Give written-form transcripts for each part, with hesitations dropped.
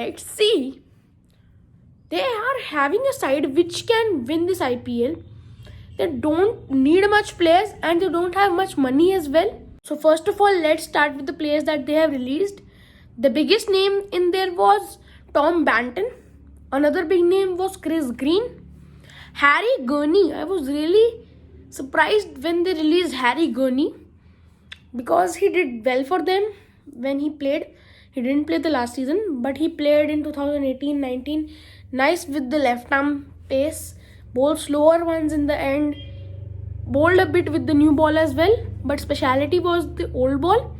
let's see. They are having a side which can win this IPL. They don't need much players and they don't have much money as well. So first of all, let's start with the players that they have released. The biggest name in there was Tom Banton. Another big name was Chris Green. Harry Gurney. I was really surprised when they released Harry Gurney because he did well for them when he played. He didn't play the last season, but he played in 2018-19. Nice with the left arm pace. Bowled slower ones in the end. Bowled a bit with the new ball as well, but speciality was the old ball.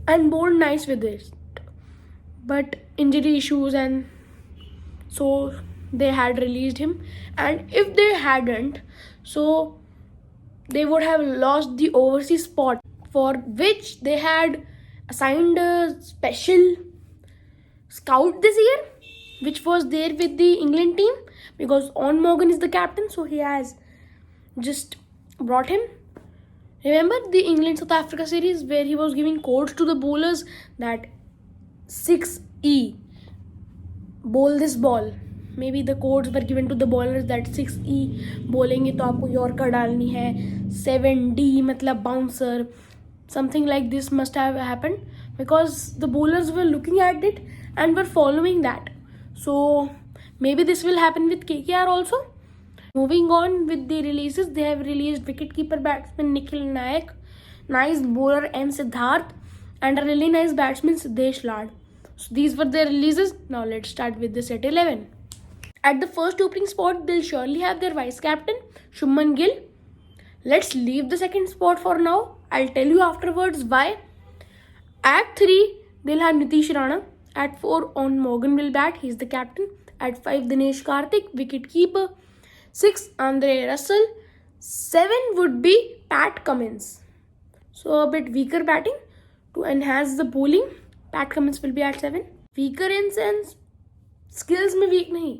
And bowled nice with it. But injury issues, and so they had released him. And if they hadn't, so they would have lost the overseas spot for which they had assigned a special scout this year, which was there with the England team, because Eoin Morgan is the captain, so he has just brought him. Remember the England South Africa series where he was giving codes to the bowlers that 6E, bowl this ball. Maybe the codes were given to the bowlers that 6E बोलेंगे तो आपको yorker डालनी है, 7D मतलब bouncer. Something like this must have happened because the bowlers were looking at it and were following that. So maybe this will happen with KKR also. Moving on with the releases, they have released wicketkeeper batsman Nikhil Nayak, nice bowler M. Siddharth, and a really nice batsman Siddesh Lad. So these were their releases. Now let's start with the set 11. At the first opening spot, they'll surely have their vice captain, Shubman Gill. Let's leave the second spot for now. I'll tell you afterwards why. At 3, they'll have Nitish Rana. At 4, Eoin Morgan will bat. He's the captain. At 5, Dinesh Karthik, wicket-keeper. 6, Andre Russell. 7 would be Pat Cummins. So a bit weaker batting to enhance the bowling. Pat Cummins will be at 7. Weaker in sense, skills में weak नहीं.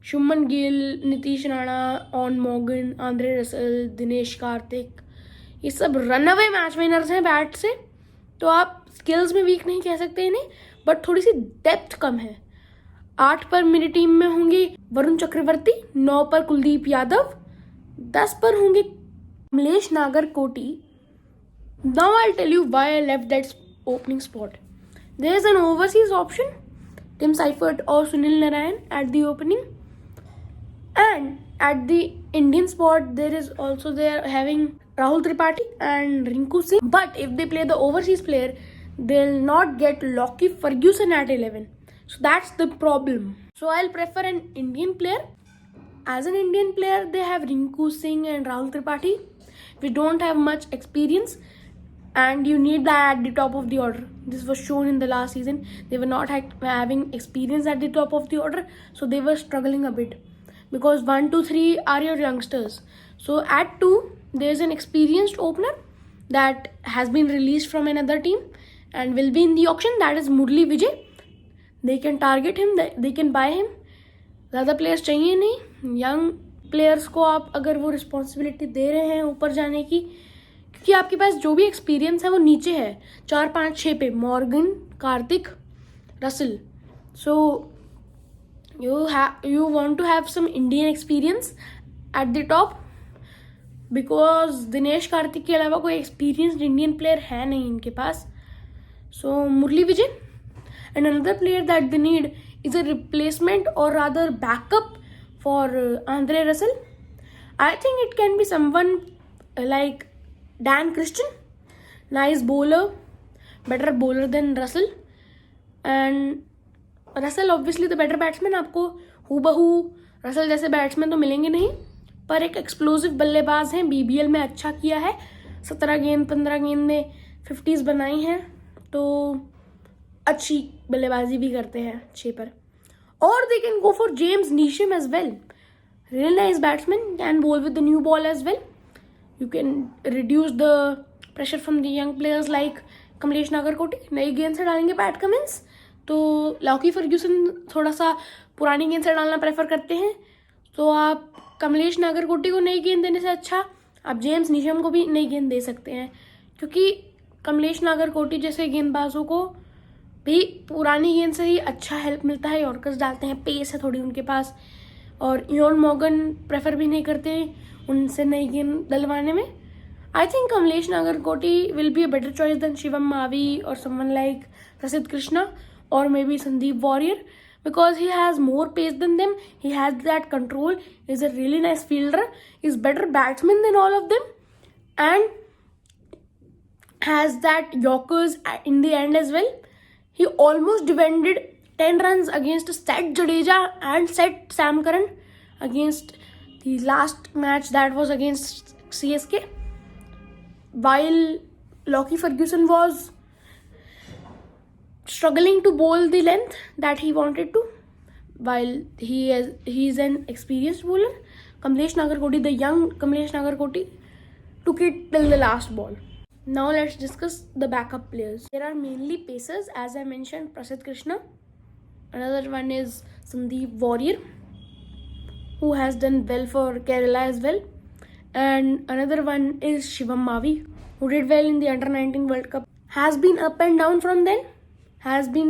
Shubman Gill, Nitish Rana, on Morgan, Andre Russell, Dinesh Karthik, ये सब run away match winners हैं bat से, तो आप skills में week नहीं कह सकते इन्हें, बट थोड़ी सी डेप्थ कम है. 8 पर मेरी टीम में होंगे वरुण चक्रवर्ती, 9 पर कुलदीप यादव, 10 पर होंगे Kamlesh Nagarkoti. Now I tell you why I left that opening spot. There is an overseas option, Tim Seifert और Sunil Narine at the opening. And at the Indian spot, there is also they are having Rahul Tripathi and Rinku Singh. But if they play the overseas player, they'll not get Lockie Ferguson at 11. So that's the problem. So I'll prefer an Indian player. As an Indian player, they have Rinku Singh and Rahul Tripathi, which don't have much experience. And you need that at the top of the order. This was shown in the last season. They were not having experience at the top of the order. So they were struggling a bit. Because 1, 2, 3 are your youngsters. So at 2, there is an experienced opener that has been released from another team and will be in the auction. That is Murli Vijay. They can target him, they can buy him. ज़्यादा players चाहिए नहीं. Young players को आप अगर वो responsibility दे रहे हैं ऊपर जाने की, क्योंकि आपके पास जो भी एक्सपीरियंस है वो नीचे है 4, 5, 6 पे, Morgan, Kartik, Russell. So you want to have some Indian experience at the top, because Dinesh Karthik के अलावा कोई experienced Indian player है नहीं इनके पास. So Murli Vijay. And another player that they need is a replacement or rather backup for Andre Russell. I think it can be someone like Dan Christian. Nice bowler, better bowler than Russell. And Russell obviously the better batsman. आपको हूबहू Russell जैसे batsman तो मिलेंगे नहीं, पर एक explosive बल्लेबाज हैं. BBL में अच्छा किया है, 17 गेंद 15 गेंद में 50s बनाई हैं, तो अच्छी बल्लेबाजी भी करते हैं 6 पर. और they can go for James Neesham as well. Really nice batsman, can bowl with the new ball as well. You can reduce the pressure from the young players like Kamlesh Nagarkoti. नई गेंद से डालेंगे पैट कमिंस, तो Lockie Ferguson थोड़ा सा पुरानी गेंद से डालना प्रेफर करते हैं, तो आप कमलेश नागरकोटी को नई गेंद देने से अच्छा आप जेम्स नीशम को भी नई गेंद दे सकते हैं, क्योंकि कमलेश नागरकोटी जैसे गेंदबाजों को भी पुरानी गेंद से ही अच्छा हेल्प मिलता है, यॉर्कर्स डालते हैं, पेस है थोड़ी उनके पास, और इयोन मॉर्गन प्रेफर भी नहीं करते उनसे नई गेंद डलवाने में. I think Kamlesh Nagarkoti will be a better choice than Shivam Mavi और समवन लाइक प्रसिद्ध Krishna or maybe Sandeep Warrior, because he has more pace than them, he has that control, is a really nice fielder, is better batsman than all of them, and has that Yorkers in the end as well. He almost defended 10 runs against Seth Jadeja and Sam Curran against the last match that was against CSK, while Lockie Ferguson was struggling to bowl the length that he wanted to, while he is an experienced bowler. Kamlesh Nagarkoti, the young Kamlesh Nagarkoti, took it till the last ball. Now let's discuss the backup players. There are mainly pacers, as I mentioned, Prasidh Krishna. Another one is Sandeep Warrior, who has done well for Kerala as well. And another one is Shivam Mavi, who did well in the Under-19 World Cup. Has been up and down from then. Has been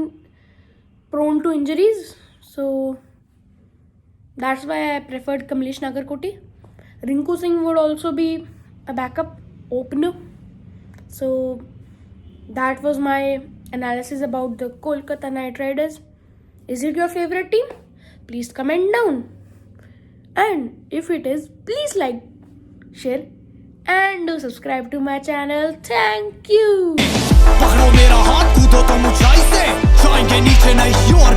prone to injuries, so that's why I preferred Kamlesh Nagarkoti. Rinku Singh would also be a backup opener. So that was my analysis about the Kolkata Knight Riders. Is it your favorite team? Please comment down. And if it is, please like, share and do subscribe to my channel. Thank you. पकड़ो मेरा हाथ, कूदो तुम ऊंचाई से, जाएंगे नीचे नहीं और